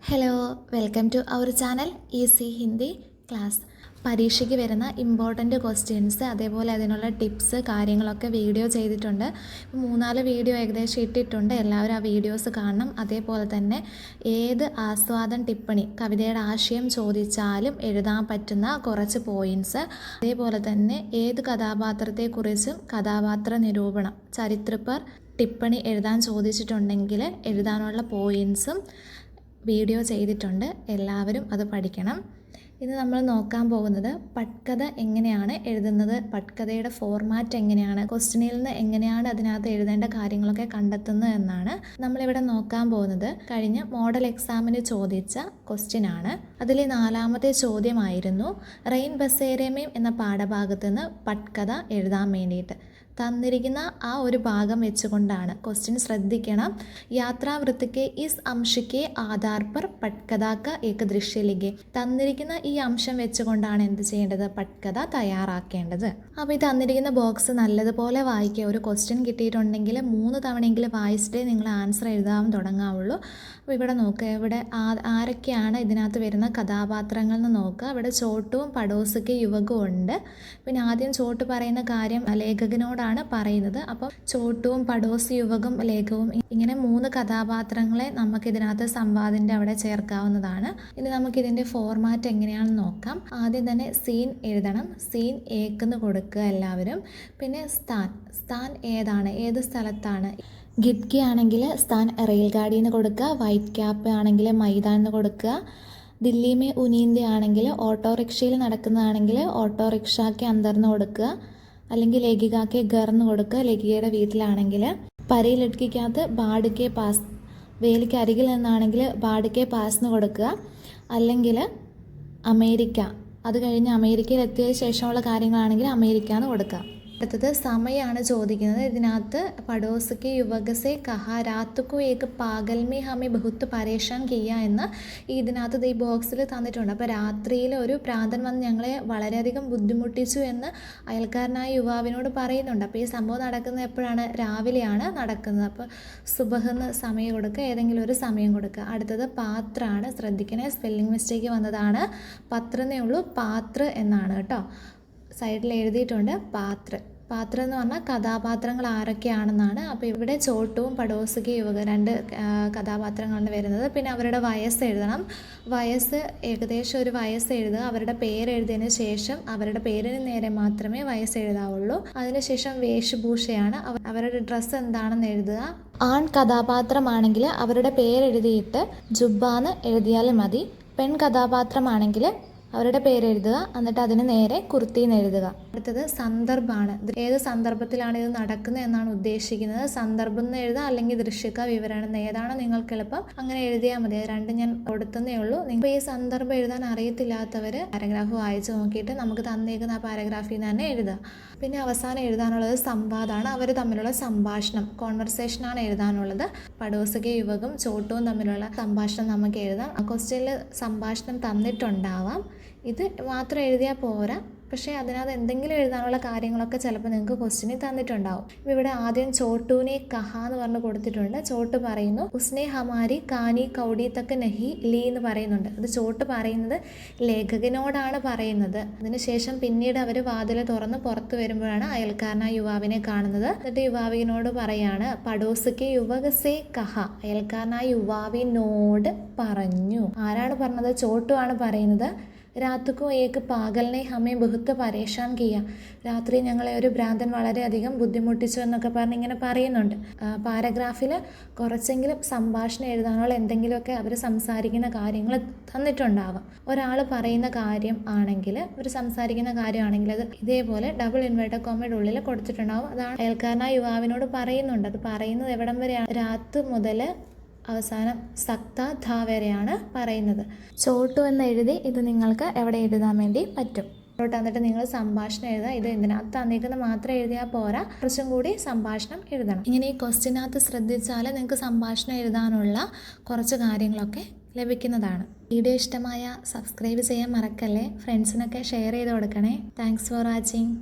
Hello, welcome to our channel easy Hindi class. പരീക്ഷയ്ക്ക് വരുന്ന important questions, അതേപോലെ അതിനുള്ള ടിപ്സ് കാര്യങ്ങളൊക്കെ വീഡിയോ ചെയ്തിട്ടുണ്ട്. 3-4 വീഡിയോ ഏകദേശം ഇട്ടിട്ടുണ്ട്. എല്ലാവരും ആ വീഡിയോസ് കാണണം. അതേപോലെ തന്നെ ഏത് ആസ്വാദൻ ടിപ്പണി, കവിതയുടെ ആശയം ചോദിച്ചാലും എഴുതാൻ പറ്റുന്ന കുറച്ച് പോയിൻറ്റ്സ്, അതേപോലെ തന്നെ ഏത് കഥാപാത്രത്തെക്കുറിച്ചും കഥാപാത്ര നിരൂപണം, ചരിത്രപ്പർ ടിപ്പണി എഴുതാൻ ചോദിച്ചിട്ടുണ്ടെങ്കിൽ എഴുതാനുള്ള പോയിൻറ്റ്സും വീഡിയോ ചെയ്തിട്ടുണ്ട്. എല്ലാവരും അത് പഠിക്കണം. ഇന്ന് നമ്മൾ നോക്കാൻ പോകുന്നത് പട്കഥ എങ്ങനെയാണ് എഴുതുന്നത്, പട്കഥയുടെ ഫോർമാറ്റ് എങ്ങനെയാണ്, ക്വസ്റ്റ്യനിൽ നിന്ന് എങ്ങനെയാണ് അതിനകത്ത് എഴുതേണ്ട കാര്യങ്ങളൊക്കെ കണ്ടെത്തുന്നത് എന്നാണ് നമ്മളിവിടെ നോക്കാൻ പോകുന്നത്. കഴിഞ്ഞ മോഡൽ എക്സാമിന് ചോദിച്ച ക്വസ്റ്റ്യൻ ആണ്. അതിലെ 4ാമത്തെ ചോദ്യമായിരുന്നു റെയിൻ ബസേരമേം എന്ന പാഠഭാഗത്ത് നിന്ന് പട്കഥ എഴുതാൻ വേണ്ടിയിട്ട്. തന്നിരിക്കുന്ന ആ ഒരു ഭാഗം വെച്ചുകൊണ്ടാണ് ക്വസ്റ്റ്യൻ. ശ്രദ്ധിക്കണം. യാത്രാവൃത്തിക്ക് ഇസ് അംശിക്കെ ആധാർ പർ പട്കഥ ക ഏക ദൃശ്യ ലിഖേ. തന്നിരിക്കുന്ന ഈ അംശം വെച്ചുകൊണ്ടാണ് എന്ത് ചെയ്യേണ്ടത്, പട്കഥ തയ്യാറാക്കേണ്ടത്. അപ്പോൾ ഈ തന്നിരിക്കുന്ന ബോക്സ് നല്ലതുപോലെ വായിക്കുക. ഒരു ക്വസ്റ്റ്യൻ കിട്ടിയിട്ടുണ്ടെങ്കിൽ 3 തവണയെങ്കിലും വായിച്ചിട്ടേ നിങ്ങൾ ആൻസർ എഴുതാൻ തുടങ്ങാവുള്ളൂ. അപ്പോൾ ഇവിടെ നോക്കുക, ഇവിടെ ആരൊക്കെയാണ് ഇതിനകത്ത് വരുന്ന കഥാപാത്രങ്ങൾ എന്ന് നോക്കുക. ഇവിടെ ചോട്ടുവും പടോസുക്ക് യുവകവും ഉണ്ട്. പിന്നെ ആദ്യം ചോട്ട് പറയുന്ന കാര്യം ലേഖകനോടാണ് പറയുന്നത്. അപ്പം ചോട്ടുവും പടോസ് യുവകും ലേഖവും ഇങ്ങനെ 3 കഥാപാത്രങ്ങളെ നമുക്കിതിനകത്ത് സംവാദിൻ്റെ അവിടെ ചേർക്കാവുന്നതാണ്. ഇനി നമുക്കിതിൻ്റെ ഫോർമാറ്റ് എങ്ങനെയാണെന്ന് നോക്കാം. ആദ്യം തന്നെ സീൻ എഴുതണം. സീൻ ഏക്കെന്ന് കൊടുക്കുക എല്ലാവരും. പിന്നെ സ്ഥാൻ ഏതാണ്, ഏത് സ്ഥലത്താണ്. ഗിഡ്കി ആണെങ്കിൽ സ്ഥാൻ റെയിൽഗാഡി എന്ന് കൊടുക്കുക. വൈറ്റ് ക്യാപ്പ് ആണെങ്കിൽ മൈതാൻ എന്ന് കൊടുക്കുക. ദില്ലി മേ ഉനീന്ദ ആണെങ്കിൽ ഓട്ടോറിക്ഷയിൽ നടക്കുന്നതാണെങ്കിൽ ഓട്ടോറിക്ഷയ്ക്ക് അന്തർന്ന് കൊടുക്കുക. അല്ലെങ്കിൽ ലേഖികയ്ക്ക് ഗർന്ന് കൊടുക്കുക. ലേഖികയുടെ വീട്ടിലാണെങ്കിൽ പരി ലഡ്കിക്കകത്ത് ബാഡ്കെ പാസ്, വേലിക്ക് അരികിൽ നിന്നാണെങ്കിൽ ബാഡ്കെ പാസ് എന്ന് കൊടുക്കുക. അല്ലെങ്കിൽ അമേരിക്ക, അത് കഴിഞ്ഞ് അമേരിക്കയിൽ എത്തിയ ശേഷമുള്ള കാര്യങ്ങളാണെങ്കിൽ അമേരിക്ക എന്ന് കൊടുക്കുക. അടുത്തത് സമയമാണ് ചോദിക്കുന്നത്. ഇതിനകത്ത് പടോസക്ക് യുവകസെ കഹ രാത്തുക്കു ഏക്ക് പാഗൽ മേ ഹമെ ബഹുത്ത് പരേഷാൻ കിയ എന്ന് ഇതിനകത്ത് ഈ ബോക്സിൽ തന്നിട്ടുണ്ട്. അപ്പോൾ രാത്രിയിൽ ഒരു ഭ്രാന്തൻ വന്ന് ഞങ്ങളെ വളരെയധികം ബുദ്ധിമുട്ടിച്ചു എന്ന് അയൽക്കാരനായ യുവാവിനോട് പറയുന്നുണ്ട്. അപ്പോൾ ഈ സംഭവം നടക്കുന്നത് എപ്പോഴാണ്, രാവിലെയാണ് നടക്കുന്നത്. അപ്പോൾ സുബഹെന്ന് സമയം കൊടുക്കുക, ഏതെങ്കിലും ഒരു സമയം കൊടുക്കുക. അടുത്തത് പാത്രമാണ്. ശ്രദ്ധിക്കണേ, സ്പെല്ലിംഗ് മിസ്റ്റേക്ക് വന്നതാണ്. പത്രന്നേ ഉള്ളൂ, പാത്ര എന്നാണ് കേട്ടോ. സൈഡിൽ എഴുതിയിട്ടുണ്ട് പാത്രം എന്ന് പറഞ്ഞാൽ കഥാപാത്രങ്ങൾ ആരൊക്കെയാണെന്നാണ്. അപ്പോൾ ഇവിടെ ചോട്ടുവും പടോസുക്ക് യുവക 2 കഥാപാത്രങ്ങളാണ് വരുന്നത്. പിന്നെ അവരുടെ വയസ്സ് എഴുതണം. വയസ്സ് ഏകദേശം ഒരു വയസ്സ് എഴുതുക. അവരുടെ പേര് എഴുതിയതിന് ശേഷം അവരുടെ പേരിന് നേരെ മാത്രമേ വയസ്സ് എഴുതാവുള്ളൂ. അതിനുശേഷം വേഷഭൂഷയാണ്, അവരുടെ ഡ്രസ്സ് എന്താണെന്ന് എഴുതുക. ആൺ കഥാപാത്രമാണെങ്കിൽ അവരുടെ പേരെഴുതിയിട്ട് ജുബ്ബാന്ന് എഴുതിയാലും മതി. പെൺ കഥാപാത്രമാണെങ്കിൽ അവരുടെ പേരെഴുതുക, എന്നിട്ട് അതിന് നേരെ കുർത്തിന്ന് എഴുതുക. അടുത്തത് സന്ദർഭമാണ്. ഏത് സന്ദർഭത്തിലാണ് ഇത് നടക്കുന്നത് എന്നാണ് ഉദ്ദേശിക്കുന്നത്. സന്ദർഭം എന്ന് എഴുതുക, അല്ലെങ്കിൽ ദൃശ്യക വിവരണം, ഏതാണോ നിങ്ങൾക്ക് എളുപ്പം അങ്ങനെ എഴുതിയാൽ മതി. അത് 2 ഞാൻ കൊടുത്തതേ ഉള്ളൂ. നിങ്ങൾ ഈ സന്ദർഭം എഴുതാൻ അറിയത്തില്ലാത്തവർ പാരഗ്രാഫ് വായിച്ച് നോക്കിയിട്ട് നമുക്ക് തന്നേക്കുന്ന ആ പാരഗ്രാഫിൽ നിന്ന് തന്നെ എഴുതുക. പിന്നെ അവസാനം എഴുതാനുള്ളത് സംവാദമാണ്. അവർ തമ്മിലുള്ള സംഭാഷണം, കോൺവെർസേഷനാണ് എഴുതാനുള്ളത്. പടോസക്ക് യുവകും ചോട്ടുവും തമ്മിലുള്ള സംഭാഷണം നമുക്ക് എഴുതാം. ആ ക്വസ്റ്റ്യനിൽ സംഭാഷണം തന്നിട്ടുണ്ടാവാം. ഇത് മാത്രം എഴുതിയാൽ പോരാ, പക്ഷേ അതിനകത്ത് എന്തെങ്കിലും എഴുതാനുള്ള കാര്യങ്ങളൊക്കെ ചിലപ്പോൾ നിങ്ങൾക്ക് ക്വസ്റ്റ്യനിൽ തന്നിട്ടുണ്ടാവും. ഇവിടെ ആദ്യം ചോട്ടൂനെ കഹ എന്ന് പറഞ്ഞ് കൊടുത്തിട്ടുണ്ട്. ചോട്ട് പറയുന്നു ഉസ്നെ ഹമാരി കാനി കൗടി തക്ക് നഹി ലീ എന്ന് പറയുന്നുണ്ട്. അത് ചോട്ട് പറയുന്നത് ലേഖകനോടാണ് പറയുന്നത്. അതിനുശേഷം പിന്നീട് അവർ വാതിൽ തുറന്ന് പുറത്ത് വരുമ്പോഴാണ് അയൽക്കാരനായ യുവാവിനെ കാണുന്നത്. എന്നിട്ട് യുവാവിനോട് പറയാണ് പടോസക്ക് യുവകസേ കഹ, അയൽക്കാരനായ യുവാവിനോട് പറഞ്ഞു. ആരാണ് പറഞ്ഞത്, ചോട്ടുവാണ് പറയുന്നത്. രാത്തുക്കു ഏക്ക് പാഗലിനെ ഹമേ ബഹുത്ത് പരേഷാൻ കിയ, രാത്രി ഞങ്ങളെ ഒരു ഭ്രാന്തൻ വളരെയധികം ബുദ്ധിമുട്ടിച്ചു എന്നൊക്കെ പറഞ്ഞ് ഇങ്ങനെ പറയുന്നുണ്ട്. പാരഗ്രാഫിൽ കുറച്ചെങ്കിലും സംഭാഷണം എഴുതാനുള്ള എന്തെങ്കിലുമൊക്കെ അവർ സംസാരിക്കുന്ന കാര്യങ്ങൾ തന്നിട്ടുണ്ടാവാം. ഒരാൾ പറയുന്ന കാര്യം ആണെങ്കിൽ, അവർ സംസാരിക്കുന്ന കാര്യമാണെങ്കിൽ അത് ഇതേപോലെ ഡബിൾ ഇൻവേർട്ടഡ് കോമയുടെ ഉള്ളിൽ കൊടുത്തിട്ടുണ്ടാവും. അതാണ് അയൽക്കാരനായ യുവാവിനോട് പറയുന്നുണ്ട്. അത് പറയുന്നത് എവിടം വരെയാണ്, രാത്ത് മുതൽ അവസാനം സക്ത ധ വരെയാണ് പറയുന്നത്. ചോട്ടു എന്ന് എഴുതി ഇത് നിങ്ങൾക്ക് എവിടെ എഴുതാൻ വേണ്ടി പറ്റും. എന്നിട്ട് നിങ്ങൾ സംഭാഷണം എഴുതുക. ഇത് ഇതിനകത്ത് തന്നിരിക്കുന്ന മാത്രം എഴുതിയാൽ പോരാ, കുറച്ചും കൂടി സംഭാഷണം എഴുതണം. ഇങ്ങനെ ഈ ക്വസ്റ്റ്യനകത്ത് ശ്രദ്ധിച്ചാൽ നിങ്ങൾക്ക് സംഭാഷണം എഴുതാനുള്ള കുറച്ച് കാര്യങ്ങളൊക്കെ ലഭിക്കുന്നതാണ്. വീഡിയോ ഇഷ്ടമായ സബ്സ്ക്രൈബ് ചെയ്യാൻ മറക്കല്ലേ. ഫ്രണ്ട്സിനൊക്കെ ഷെയർ ചെയ്ത് കൊടുക്കണേ. Thanks for watching.